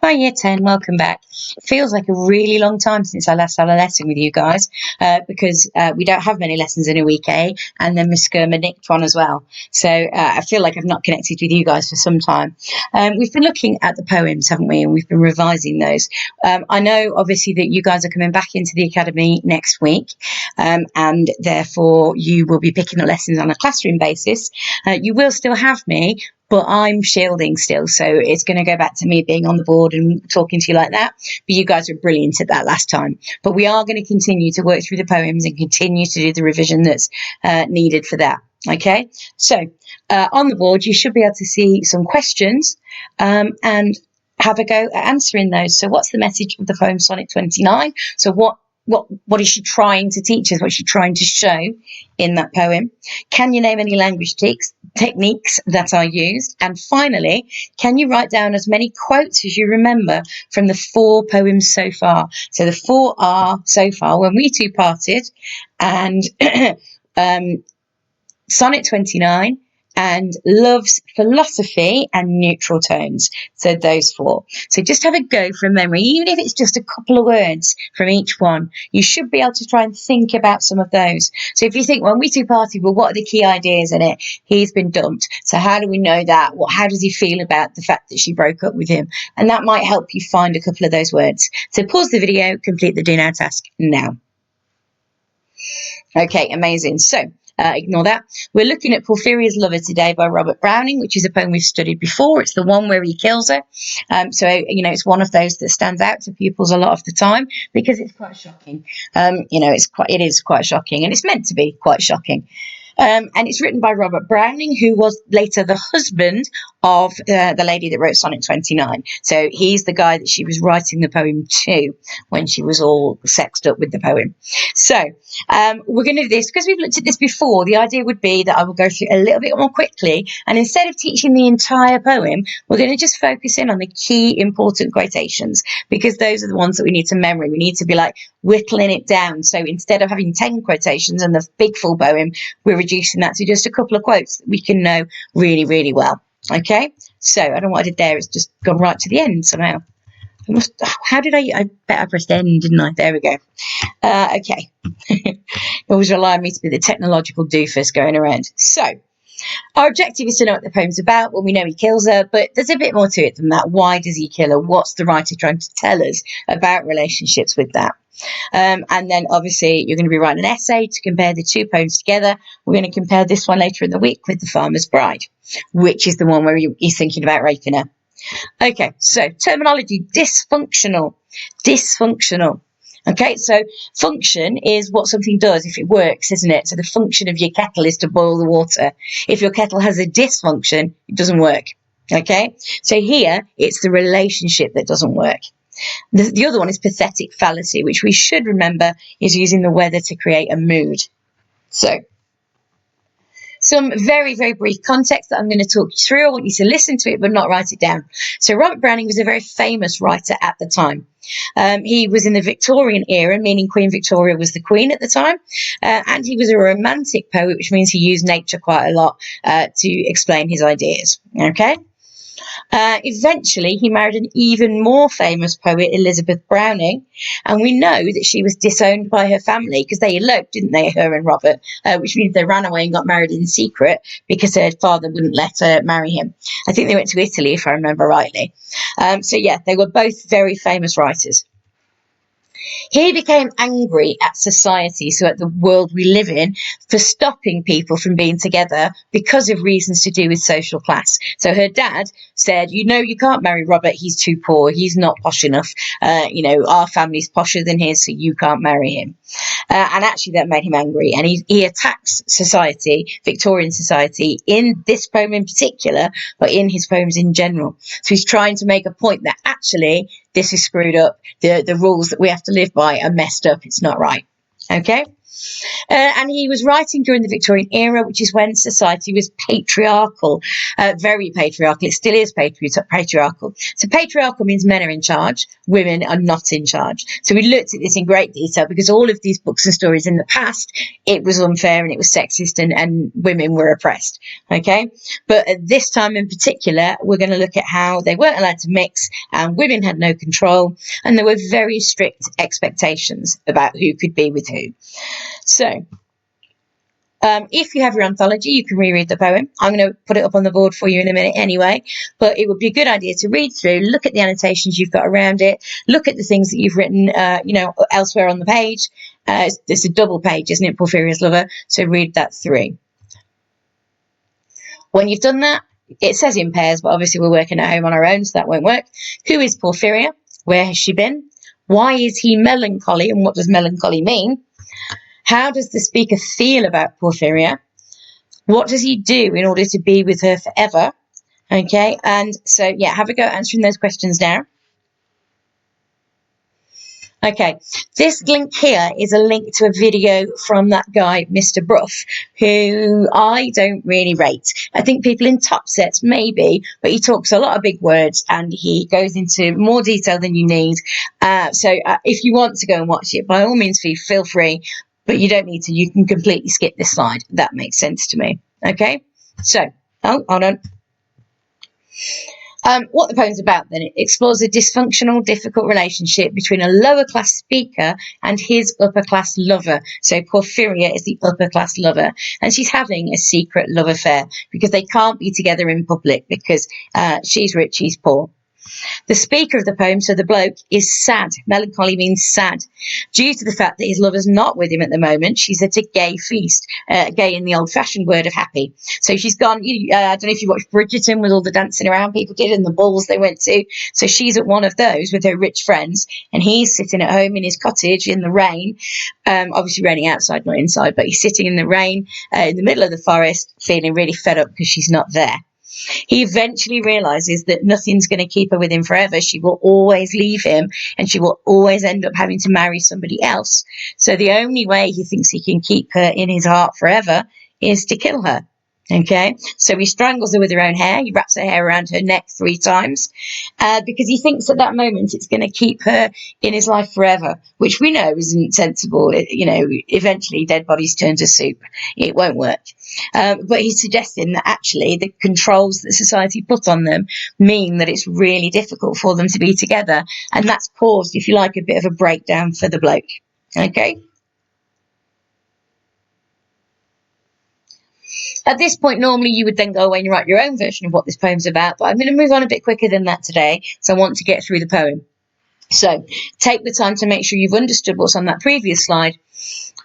Hi, Year 10, welcome back. Feels like a really long time since I last had a lesson with you guys because we don't have many lessons in a week, and then Miss Skirma nicked one as well. So I feel like I've not connected with you guys for some time. We've been looking at the poems, haven't we? And we've been revising those. I know, obviously, that you guys are coming back into the academy next week, and therefore you will be picking the lessons on a classroom basis. You will still have me, but I'm shielding still, so it's going to go back to me being on the board and talking to you like that. But you guys were brilliant at that last time. But we are going to continue to work through the poems and continue to do the revision that's needed for that. Okay, so on the board, you should be able to see some questions and have a go at answering those. So what's the message of the poem Sonnet 29? So what is she trying to teach us? What's she trying to show in that poem? Can you name any language techniques that are used? And finally, can you write down as many quotes as you remember from the 4 poems so far? So the 4 are so far When We Two Parted, and Sonnet 29, and Love's Philosophy and Neutral Tones. So those 4. So just have a go from memory, even if it's just a couple of words from each one. You should be able to try and think about some of those. So if you think, When We Two Parted, well, what are the key ideas in it? He's been dumped. So how do we know that? How does he feel about the fact that she broke up with him? And that might help you find a couple of those words. So pause the video, complete the do now task now. Okay, amazing. So ignore that. We're looking at Porphyria's Lover today by Robert Browning, which is a poem we've studied before. It's the one where he kills her. So, it's one of those that stands out to pupils a lot of the time because it's quite shocking. It is quite shocking, and it's meant to be quite shocking. And it's written by Robert Browning, who was later the husband of the lady that wrote Sonnet 29. So he's the guy that she was writing the poem to when she was all sexed up with the poem. So we're going to do this because we've looked at this before. The idea would be that I will go through a little bit more quickly, and instead of teaching the entire poem, we're going to just focus in on the key important quotations, because those are the ones that we need to memory. We need to be like whittling it down. So instead of having 10 quotations and the big full poem, we're reducing that to just a couple of quotes that we can know really, really well. Okay, so I don't know what I did there. It's just gone right to the end somehow. I bet I pressed end, didn't I? There we go. Okay. Always rely on me to be the technological doofus going around. So our objective is to know what the poem's about. Well, we know he kills her, but there's a bit more to it than that. Why does he kill her? What's the writer trying to tell us about relationships with that? And then obviously you're going to be writing an essay to compare the 2 poems together. We're going to compare this one later in the week with The Farmer's Bride, which is the one where he's thinking about raping her. Okay, so terminology: dysfunctional. Dysfunctional. Okay, so function is what something does if it works, isn't it? So the function of your kettle is to boil the water. If your kettle has a dysfunction, it doesn't work. Okay, so here it's the relationship that doesn't work. The other one is pathetic fallacy, which we should remember is using the weather to create a mood. So some very, very brief context that I'm going to talk you through. I want you to listen to it but not write it down. So Robert Browning was a very famous writer at the time. He was in the Victorian era, meaning Queen Victoria was the queen at the time, and he was a romantic poet, which means he used nature quite a lot to explain his ideas. Okay. Eventually, he married an even more famous poet, Elizabeth Browning, and we know that she was disowned by her family because they eloped, didn't they, her and Robert, which means they ran away and got married in secret because her father wouldn't let her marry him. I think they went to Italy, if I remember rightly. So, yeah, they were both very famous writers. He became angry at society, so at the world we live in, for stopping people from being together because of reasons to do with social class. So her dad said, you can't marry Robert, he's too poor, he's not posh enough. Our family's posher than his, so you can't marry him. And actually that made him angry, and he attacks society, Victorian society, in this poem in particular, but in his poems in general. So he's trying to make a point that actually this is screwed up. The rules that we have to live by are messed up. It's not right. Okay. And he was writing during the Victorian era, which is when society was patriarchal, very patriarchal. It still is patriarchal. So patriarchal means men are in charge, women are not in charge. So we looked at this in great detail because all of these books and stories in the past, it was unfair and it was sexist and women were oppressed. Okay. But at this time in particular, we're going to look at how they weren't allowed to mix and women had no control. And there were very strict expectations about who could be with who. So, if you have your anthology, you can reread the poem. I'm going to put it up on the board for you in a minute anyway, but it would be a good idea to read through, look at the annotations you've got around it, look at the things that you've written, elsewhere on the page. It's a double page, isn't it, Porphyria's Lover? So read that through. When you've done that, it says in pairs, but obviously we're working at home on our own, so that won't work. Who is Porphyria? Where has she been? Why is he melancholy, and what does melancholy mean? How does the speaker feel about Porphyria? What does he do in order to be with her forever? Okay, and so, yeah, have a go answering those questions now. Okay, this link here is a link to a video from that guy, Mr. Bruff, who I don't really rate. I think people in top sets maybe, but he talks a lot of big words and he goes into more detail than you need. So if you want to go and watch it, by all means, feel free. But you don't need to. You can completely skip this slide. That makes sense to me. Okay? So, hold on. What the poem's about then, it explores a dysfunctional, difficult relationship between a lower class speaker and his upper class lover. So Porphyria is the upper class lover, and she's having a secret love affair because they can't be together in public because she's rich, he's poor. The speaker of the poem, so the bloke, is sad. Melancholy means sad. Due to the fact that his lover's not with him at the moment, she's at a gay feast. Gay in the old-fashioned word of happy. So she's gone, I don't know if you watched Bridgerton with all the dancing around people did and the balls they went to. So she's at one of those with her rich friends, and he's sitting at home in his cottage in the rain. Obviously raining outside, not inside, but he's sitting in the rain in the middle of the forest, feeling really fed up because she's not there. He eventually realizes that nothing's going to keep her with him forever. She will always leave him and she will always end up having to marry somebody else. So the only way he thinks he can keep her in his heart forever is to kill her. Okay, so he strangles her with her own hair. He wraps her hair around her neck 3 times because he thinks at that moment it's going to keep her in his life forever, which we know isn't sensible. Eventually dead bodies turn to soup. It won't work. But he's suggesting that actually the controls that society put on them mean that it's really difficult for them to be together. And that's caused, if you like, a bit of a breakdown for the bloke. Okay. At this point, normally you would then go away and write your own version of what this poem's about, but I'm going to move on a bit quicker than that today, so I want to get through the poem. So take the time to make sure you've understood what's on that previous slide,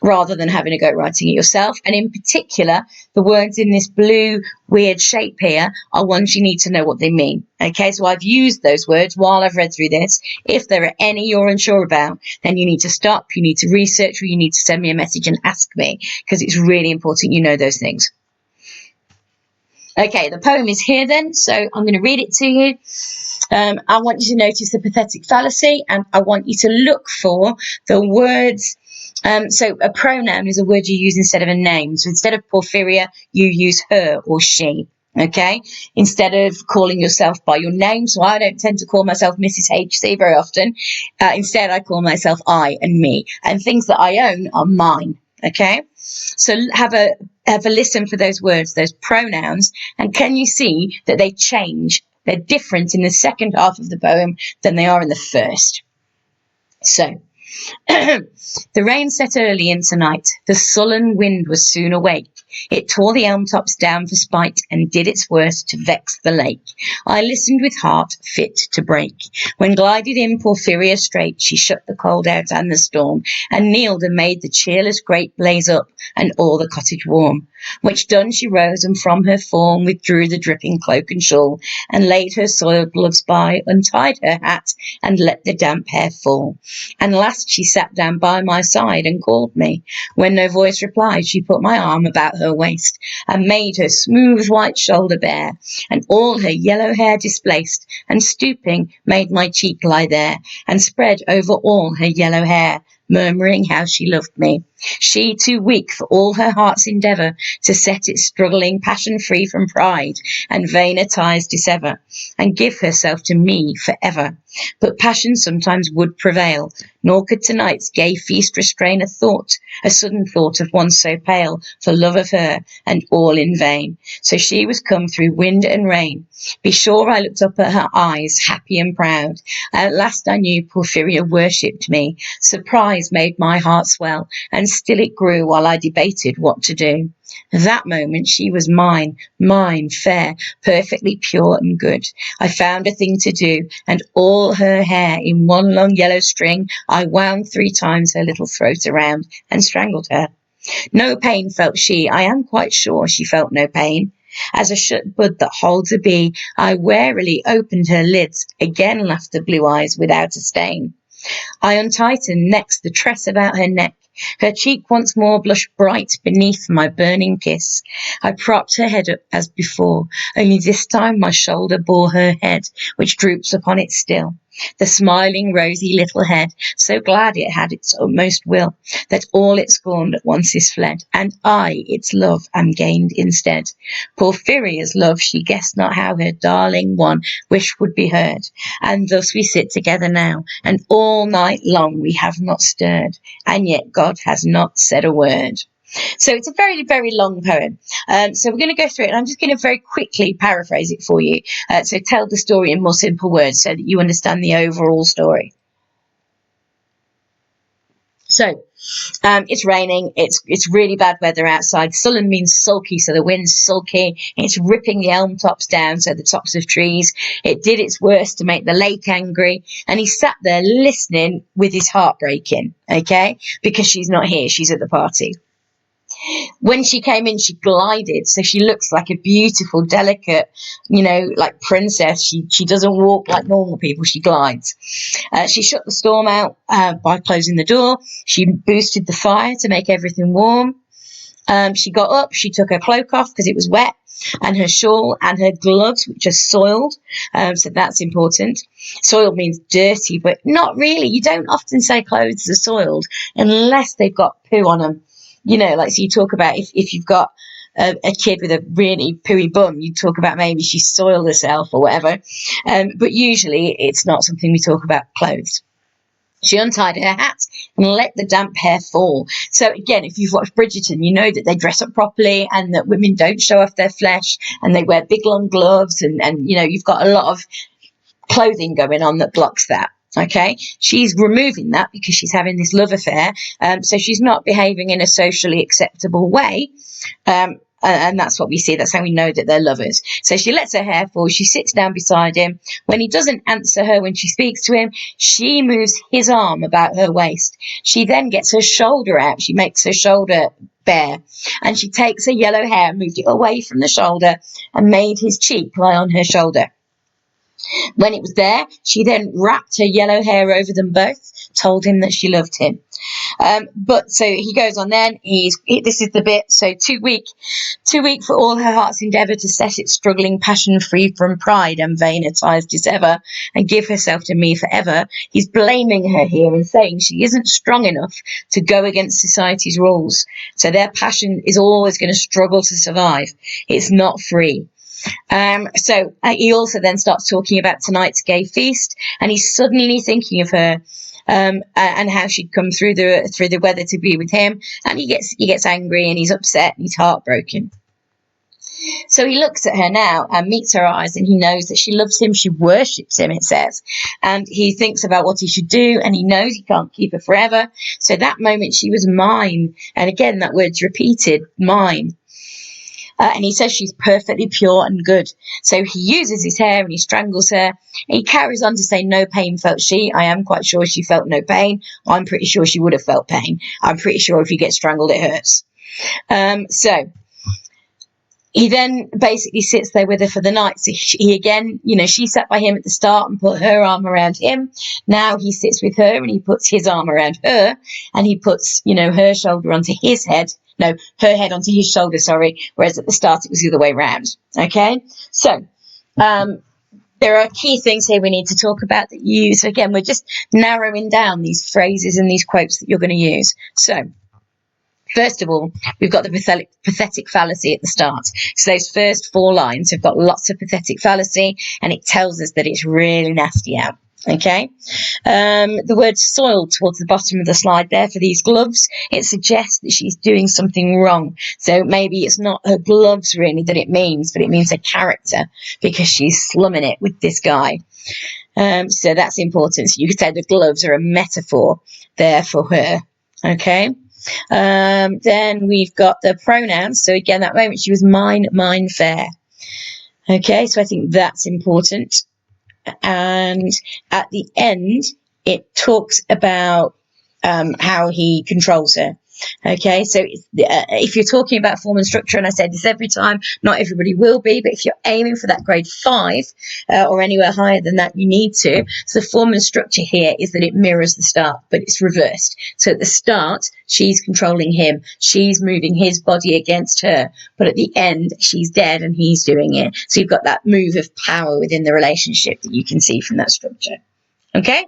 rather than having a go at writing it yourself. And in particular, the words in this blue weird shape here are ones you need to know what they mean. Okay, so I've used those words while I've read through this. If there are any you're unsure about, then you need to stop, you need to research, or you need to send me a message and ask me, because it's really important you know those things. Okay, the poem is here then, so I'm going to read it to you. I want you to notice the pathetic fallacy, and I want you to look for the words. So a pronoun is a word you use instead of a name. So instead of Porphyria, you use her or she. Okay, instead of calling yourself by your name. So I don't tend to call myself Mrs. HC very often. Instead, I call myself I and me, and things that I own are mine. Okay, so have a listen for those words, those pronouns, and can you see that they change? They're different in the second half of the poem than they are in the first. So, the rain set early into night. The sullen wind was soon awake. It tore the elm tops down for spite and did its worst to vex the lake. I listened with heart fit to break. When glided in Porphyria straight, she shut the cold out and the storm, and kneeled and made the cheerless grate blaze up and all the cottage warm. Which done, she rose and from her form withdrew the dripping cloak and shawl, and laid her soiled gloves by, untied her hat, and let the damp hair fall. And last she sat down by my side and called me. When no voice replied, she put my arm about her waist, and made her smooth white shoulder bare, and all her yellow hair displaced, and stooping made my cheek lie there, and spread over all her yellow hair murmuring how she loved me. She too weak for all her heart's endeavour to set it struggling, passion free from pride, and vainer ties dissever, and give herself to me for ever. But passion sometimes would prevail, nor could tonight's gay feast restrain a sudden thought of one so pale, for love of her, and all in vain. So she was come through wind and rain. Be sure I looked up at her eyes, happy and proud. At last I knew Porphyria worshipped me. Surprise made my heart swell, and still it grew while I debated what to do. That moment she was mine, fair, perfectly pure and good. I found a thing to do, and all her hair in one long yellow string I wound 3 times her little throat around, and strangled her. No pain felt she, I am quite sure she felt no pain. As a shut bud that holds a bee, I warily opened her lids, again laughed the blue eyes without a stain. I untightened next the tress about her neck. Her cheek once more blushed bright beneath my burning kiss. I propped her head up as before, only this time my shoulder bore her head, which droops upon it still. The smiling, rosy little head, so glad it had its utmost will, that all it scorned at once is fled, and I, its love, am gained instead. Porphyria's love, she guessed not how her darling one wish would be heard, and thus we sit together now, and all night long we have not stirred, and yet God has not said a word. So it's a very, very long poem. So we're going to go through it, and I'm just going to very quickly paraphrase it for you. So tell the story in more simple words so that you understand the overall story. So it's raining. It's really bad weather outside. Sullen means sulky, so the wind's sulky. It's ripping the elm tops down, so the tops of trees. It did its worst to make the lake angry, and he sat there listening with his heart breaking, okay, because she's not here. She's at the party. When she came in, she glided, so she looks like a beautiful, delicate, like princess. She doesn't walk like normal people, she glides. She shut the storm out by closing the door. She boosted the fire to make everything warm. She got up, she took her cloak off because it was wet, and her shawl and her gloves, which are soiled, so that's important. Soiled means dirty, but not really. You don't often say clothes are soiled unless they've got poo on them. So you talk about if you've got a kid with a really pooey bum, you talk about maybe she soiled herself or whatever. But usually it's not something we talk about clothes. She untied her hat and let the damp hair fall. So again, if you've watched Bridgerton, you know that they dress up properly and that women don't show off their flesh and they wear big long gloves and you've got a lot of clothing going on that blocks that. Okay, she's removing that because she's having this love affair, so she's not behaving in a socially acceptable way, and that's what we see. That's how we know that they're lovers. So she lets her hair fall, she sits down beside him. When he doesn't answer her when she speaks to him, she moves his arm about her waist. She then gets her shoulder out, she makes her shoulder bare, and she takes her yellow hair, moved it away from the shoulder, and made his cheek lie on her shoulder. When it was there, she then wrapped her yellow hair over them both, told him that she loved him. But so he goes on then, this is the bit, so too weak for all her heart's endeavour to set it struggling, passion free from pride and vainer ties dissever, and give herself to me forever. He's blaming her here and saying she isn't strong enough to go against society's rules. So their passion is always going to struggle to survive. It's not free. So he also then starts talking about tonight's gay feast, and he's suddenly thinking of her and how she'd come through the weather to be with him, and he gets angry and he's upset and he's heartbroken. So he looks at her now and meets her eyes, and he knows that she loves him, she worships him, it says, and he thinks about what he should do, and he knows he can't keep her forever. So that moment she was mine, and again that word's repeated, mine. And he says she's perfectly pure and good. So he uses his hair and he strangles her. He carries on to say, no pain felt she. I am quite sure she felt no pain. I'm pretty sure she would have felt pain. I'm pretty sure if you get strangled, it hurts. So he then basically sits there with her for the night. So he again, she sat by him at the start and put her arm around him. Now he sits with her and he puts his arm around her, and he puts, her shoulder onto his head. No, her head onto his shoulder, sorry, whereas at the start it was the other way around. Okay? So, There are key things here we need to talk about that you use. Again, we're just narrowing down these phrases and these quotes that you're going to use. So, first of all, we've got the pathetic fallacy at the start. So those first 4 lines have got lots of pathetic fallacy, and it tells us that it's really nasty out. Okay, the word soiled towards the bottom of the slide there for these gloves, it suggests that she's doing something wrong. So maybe it's not her gloves really that it means, but it means her character, because she's slumming it with this guy. So that's important. So you could say the gloves are a metaphor there for her. Okay. Then we've got the pronouns. So again, that moment she was mine, fair. Okay, so I think that's important. And at the end, it talks about how he controls her. Okay, so if you're talking about form and structure, and I say this every time, not everybody will be, but if you're aiming for that grade 5 or anywhere higher than that, you need to. So the form and structure here is that it mirrors the start, but it's reversed. So at the start, she's controlling him. She's moving his body against her. But at the end, she's dead and he's doing it. So you've got that move of power within the relationship that you can see from that structure. Okay?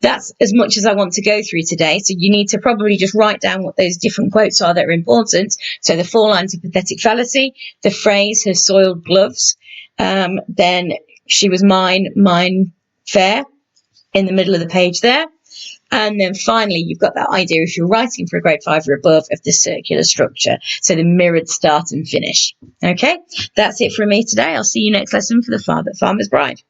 That's as much as I want to go through today. So you need to probably just write down what those different quotes are that are important. So the 4 lines of pathetic fallacy, the phrase, her soiled gloves, then she was mine, fair, in the middle of the page there. And then finally, you've got that idea, if you're writing for a grade 5 or above, of the circular structure. So the mirrored start and finish. Okay, that's it from me today. I'll see you next lesson for the Farmer's Bride.